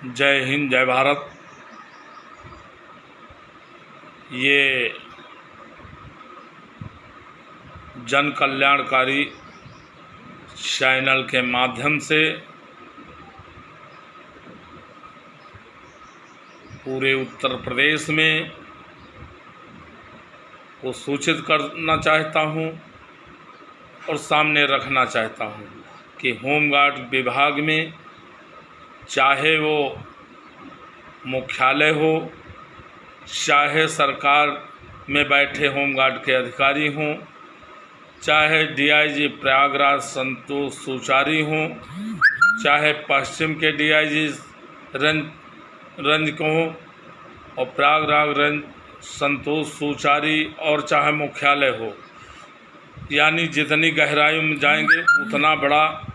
जय हिंद, जय भारत। ये जन कल्याणकारी चैनल के माध्यम से पूरे उत्तर प्रदेश में को सूचित करना चाहता हूँ और सामने रखना चाहता हूँ कि होमगार्ड विभाग में चाहे वो मुख्यालय हो, चाहे सरकार में बैठे होमगार्ड के अधिकारी हों, चाहे डीआईजी प्रयागराज संतोष सुचारी हों, चाहे पश्चिम के डीआईजी रंज को हों और प्रयागराज रंज संतोष सुचारी, और चाहे मुख्यालय हो, यानी जितनी गहराई में जाएंगे उतना बड़ा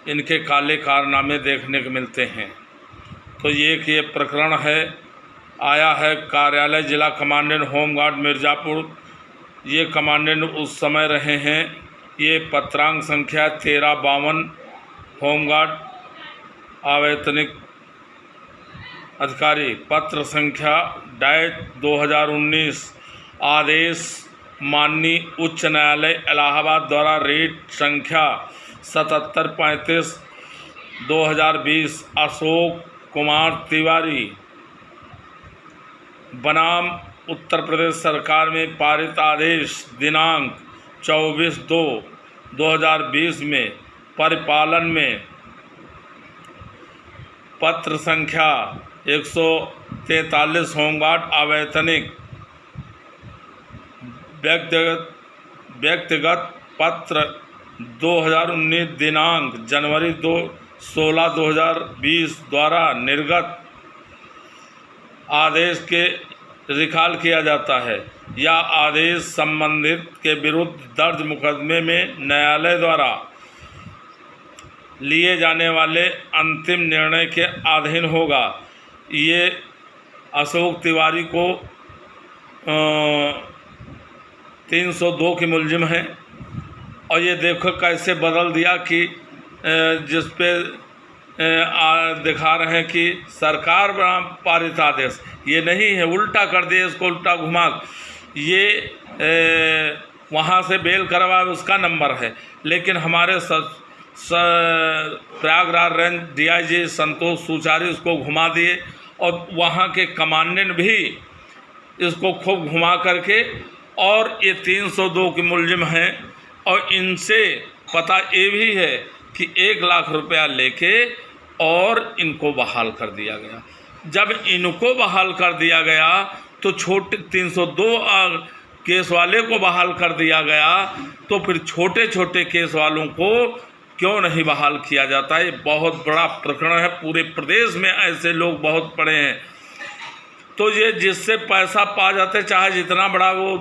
इनके काले कारनामे देखने को मिलते हैं। तो ये प्रकरण आया है कार्यालय जिला कमांडेंट होमगार्ड मिर्ज़ापुर। ये कमांडेंट उस समय रहे हैं, ये पत्रांक संख्या 1352 होमगार्ड आवेतनिक अधिकारी, पत्र संख्या -2019, आदेश माननीय उच्च न्यायालय इलाहाबाद द्वारा रेट संख्या 7735 2020, अशोक कुमार तिवारी बनाम उत्तर प्रदेश सरकार में पारित आदेश दिनांक 24/2/2020 में परिपालन में पत्र संख्या 143 होमगार्ड अवैतनिक व्यक्तिगत पत्र 2019 दिनांक जनवरी 16/2020 द्वारा निर्गत आदेश के रिकॉल किया जाता है या आदेश संबंधित के विरुद्ध दर्ज मुकदमे में न्यायालय द्वारा लिए जाने वाले अंतिम निर्णय के अधीन होगा। ये अशोक तिवारी को 302 की मुलजिम है। और ये देखो कैसे बदल दिया कि जिस पे दिखा रहे हैं कि सरकार पारित आदेश, ये नहीं है, उल्टा कर दिए इसको, उल्टा घुमा। ये वहाँ से बेल करवा उसका नंबर है, लेकिन हमारे प्रयागराज रेंज डीआईजी संतोष सुचारी उसको घुमा दिए और वहाँ के कमांडेंट भी इसको खूब घुमा करके, और ये 302 की मुलजिम हैं। और इनसे पता ये भी है कि 1 लाख रुपया लेके और इनको बहाल कर दिया गया। जब इनको बहाल कर दिया गया तो छोटे 302 केस वाले को बहाल कर दिया गया, तो फिर छोटे छोटे केस वालों को क्यों नहीं बहाल किया जाता है? ये बहुत बड़ा प्रकरण है। पूरे प्रदेश में ऐसे लोग बहुत पड़े हैं। तो ये जिससे पैसा पा जाते, चाहे जितना बड़ा वो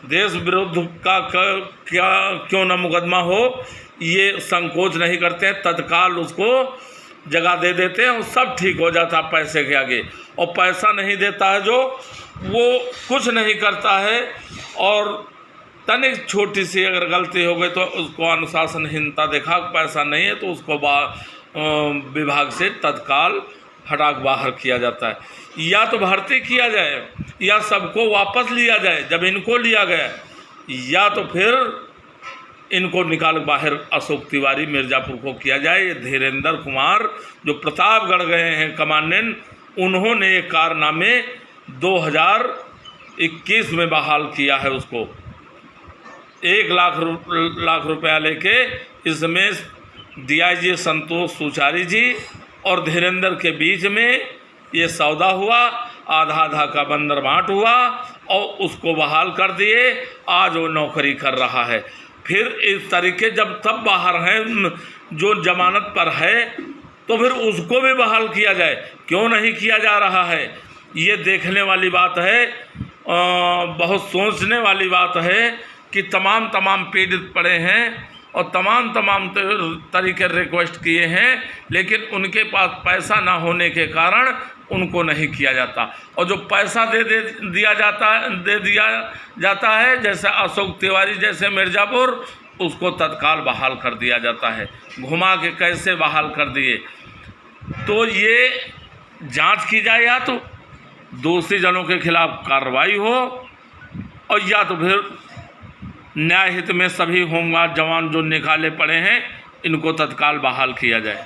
देश विरुद्ध का क्या क्यों न मुकदमा हो, ये संकोच नहीं करते हैं, तत्काल उसको जगह दे देते हैं और सब ठीक हो जाता है पैसे के आगे। और पैसा नहीं देता है जो, वो कुछ नहीं करता है, और तनिक छोटी सी अगर गलती हो गई तो उसको अनुशासनहीनता देखा, पैसा नहीं है तो उसको विभाग से तत्काल हटा बाहर किया जाता है। या तो भर्ती किया जाए या सबको वापस लिया जाए जब इनको लिया गया, या तो फिर इनको निकाल बाहर अशोक तिवारी मिर्ज़ापुर को किया जाए। ये धीरेंद्र कुमार जो प्रतापगढ़ गए हैं कमांडेंट, उन्होंने ये कारनामे 2021 में बहाल किया है उसको 1 लाख रुपया लेके। इसमें डीआईजी संतोष सुचारी जी और धीरेंद्र के बीच में ये सौदा हुआ, आधा आधा का बंदर बांट हुआ और उसको बहाल कर दिए। आज वो नौकरी कर रहा है। फिर इस तरीके जब तब बाहर हैं, जो जमानत पर है, तो फिर उसको भी बहाल किया जाए, क्यों नहीं किया जा रहा है? ये देखने वाली बात है, बहुत सोचने वाली बात है कि तमाम पीड़ित पड़े हैं और तमाम तरीके रिक्वेस्ट किए हैं, लेकिन उनके पास पैसा ना होने के कारण उनको नहीं किया जाता। और जो पैसा दे दिया जाता है, जैसे अशोक तिवारी जैसे मिर्ज़ापुर, उसको तत्काल बहाल कर दिया जाता है। घुमा के कैसे बहाल कर दिए। तो ये जांच की जाए, या तो दोषी जनों के खिलाफ कार्रवाई हो, और या तो फिर न्याय हित में सभी होमगार्ड जवान जो निकाले पड़े हैं इनको तत्काल बहाल किया जाए।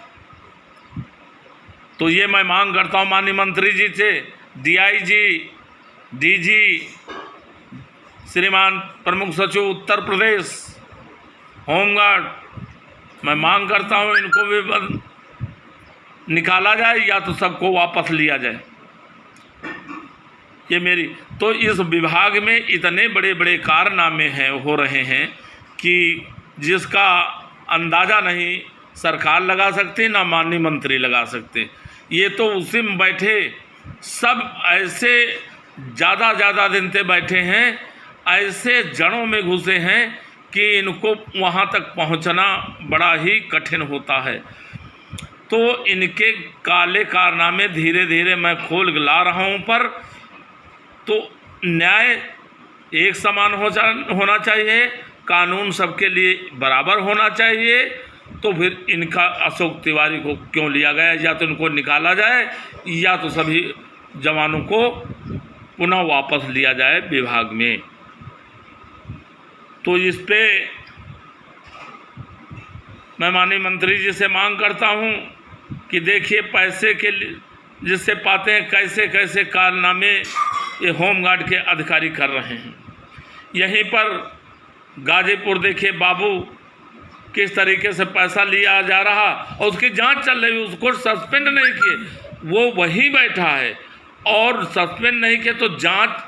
तो ये मैं मांग करता हूँ माननीय मंत्री जी से, डीआईजी, डीजी, श्रीमान प्रमुख सचिव उत्तर प्रदेश होमगार्ड, मैं मांग करता हूँ इनको भी निकाला जाए या तो सबको वापस लिया जाए। ये मेरी तो इस विभाग में इतने बड़े बड़े कारनामे हो रहे हैं कि जिसका अंदाज़ा नहीं सरकार लगा सकती ना माननीय मंत्री लगा सकते। ये तो उसी में बैठे सब ऐसे ज़्यादा दिन से बैठे हैं, ऐसे जड़ों में घुसे हैं कि इनको वहाँ तक पहुँचना बड़ा ही कठिन होता है। तो इनके काले कारनामे धीरे धीरे मैं खोल ला रहा हूँ, पर तो न्याय एक समान होना चाहिए, कानून सबके लिए बराबर होना चाहिए। तो फिर इनका अशोक तिवारी को क्यों लिया गया? या तो इनको निकाला जाए या तो सभी जवानों को पुनः वापस लिया जाए विभाग में। तो इस पे मैं माननीय मंत्री जी से मांग करता हूँ कि देखिए पैसे के जिससे पाते हैं कैसे कैसे कारनामे ये होमगार्ड के अधिकारी कर रहे हैं। यहीं पर गाजीपुर देखिए बाबू किस तरीके से पैसा लिया जा रहा और उसकी जांच चल रही, उसको सस्पेंड नहीं किए, वो वहीं बैठा है और सस्पेंड नहीं किए तो जांच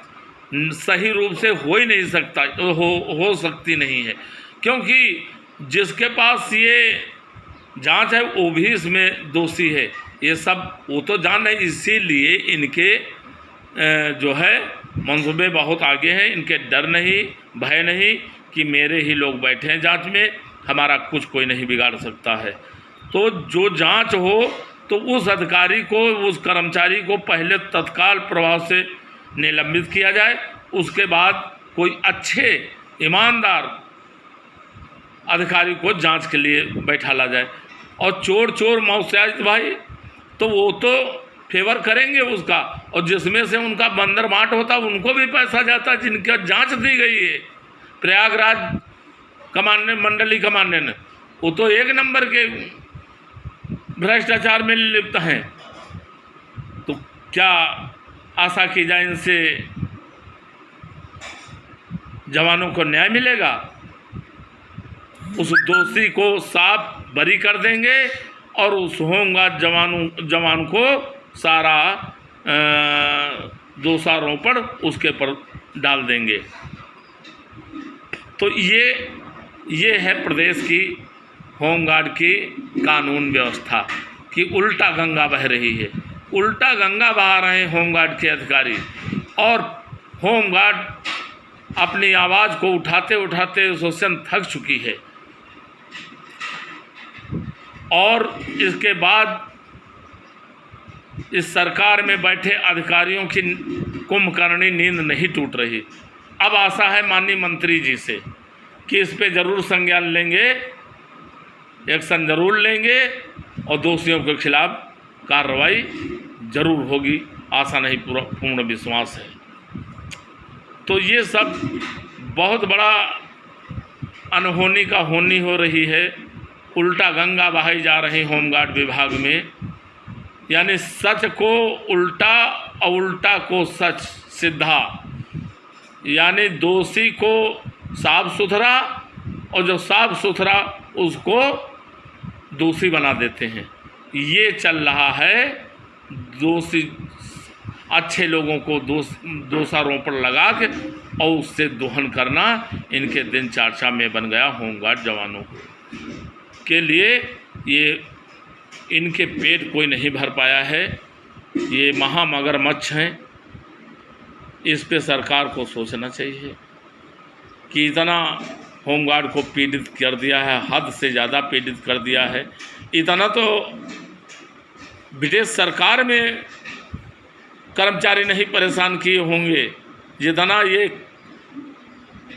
सही रूप से हो ही नहीं सकता, हो सकती नहीं है, क्योंकि जिसके पास ये जांच है वो भी इसमें दोषी है। ये सब वो तो जान है, इसीलिए इनके जो है मंसूबे बहुत आगे हैं। इनके डर नहीं, भय नहीं कि मेरे ही लोग बैठे हैं जांच में, हमारा कुछ कोई नहीं बिगाड़ सकता है। तो जो जांच हो तो उस अधिकारी को, उस कर्मचारी को पहले तत्काल प्रभाव से निलंबित किया जाए, उसके बाद कोई अच्छे ईमानदार अधिकारी को जांच के लिए बैठा ला जाए। और चोर मौसियात भाई तो वो तो फेवर करेंगे उसका, और जिसमें से उनका बंदर बाट होता उनको भी पैसा जाता, जिनका जांच दी गई है। प्रयागराज मंडली कमांडेंट वो तो एक नंबर के भ्रष्टाचार में लिप्त हैं। तो क्या आशा की जाए इनसे जवानों को न्याय मिलेगा? उस दोषी को साफ बरी कर देंगे और उस होमगार्ड जवान को सारा दोषारोपण उसके पर डाल देंगे। तो ये है प्रदेश की होमगार्ड की कानून व्यवस्था कि उल्टा गंगा बह रही है, उल्टा गंगा बहा रहे हैं होमगार्ड के अधिकारी। और होमगार्ड अपनी आवाज़ को उठाते उठाते एसोसिएशन थक चुकी है और इसके बाद इस सरकार में बैठे अधिकारियों की कुंभकर्णी नींद नहीं टूट रही। अब आशा है माननीय मंत्री जी से कि इस पे ज़रूर संज्ञान लेंगे, एक्शन ज़रूर लेंगे और दोषियों के खिलाफ कार्रवाई ज़रूर होगी। आशा नहीं, पूर्ण विश्वास है। तो ये सब बहुत बड़ा अनहोनी का होनी हो रही है, उल्टा गंगा बहाई जा रही होमगार्ड विभाग में। यानी सच को उल्टा और उल्टा को सच सीधा, यानी दोषी को साफ सुथरा और जो साफ सुथरा उसको दोषी बना देते हैं। ये चल रहा है। दोषी अच्छे लोगों को दोषारोपण लगा के और उससे दोहन करना इनके दिनचर्या में बन गया। होमगार्ड जवानों के लिए ये इनके पेट कोई नहीं भर पाया है। ये महामगरमच्छ हैं। इस पे सरकार को सोचना चाहिए कि इतना होमगार्ड को पीड़ित कर दिया है, हद से ज़्यादा पीड़ित कर दिया है। इतना तो ब्रिटिश सरकार में कर्मचारी नहीं परेशान किए होंगे जितना ये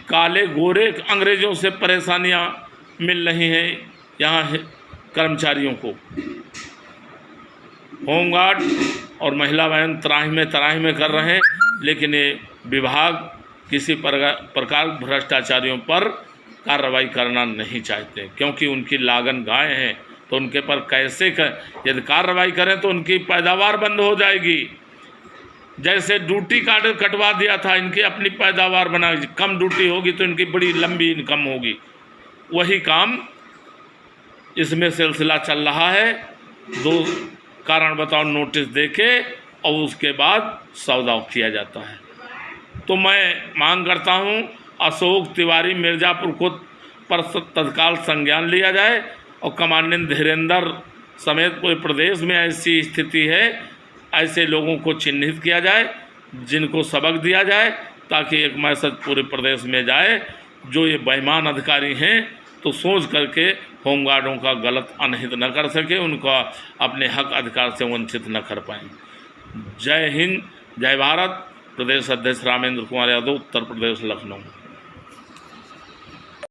काले गोरे अंग्रेज़ों से परेशानियां मिल रही हैं यहाँ कर्मचारियों को। होमगार्ड और महिला बहन त्राही में कर रहे हैं, लेकिन ये विभाग किसी प्रकार भ्रष्टाचारियों पर कार्रवाई करना नहीं चाहते, क्योंकि उनकी लागन गाय हैं तो उनके पर कैसे यदि कार्रवाई करें तो उनकी पैदावार बंद हो जाएगी। जैसे ड्यूटी कटवा दिया था, इनकी अपनी पैदावार बना, कम ड्यूटी होगी तो इनकी बड़ी लंबी इनकम होगी, वही काम इसमें सिलसिला चल रहा है। 2 कारण बताओ नोटिस देके और उसके बाद सौदा किया जाता है। तो मैं मांग करता हूं अशोक तिवारी मिर्ज़ापुर को पर तत्काल संज्ञान लिया जाए और कमांडेंट धीरेंद्र समेत पूरे प्रदेश में ऐसी स्थिति है, ऐसे लोगों को चिन्हित किया जाए, जिनको सबक दिया जाए, ताकि एक मैसेज पूरे प्रदेश में जाए जो ये बेईमान अधिकारी हैं तो सोच करके होमगार्डों का गलत अनहित न कर सके, उनका अपने हक अधिकार से वंचित न कर पाएँ। जय हिंद, जय भारत। प्रदेश अध्यक्ष रामेंद्र कुमार यादव, उत्तर प्रदेश, लखनऊ।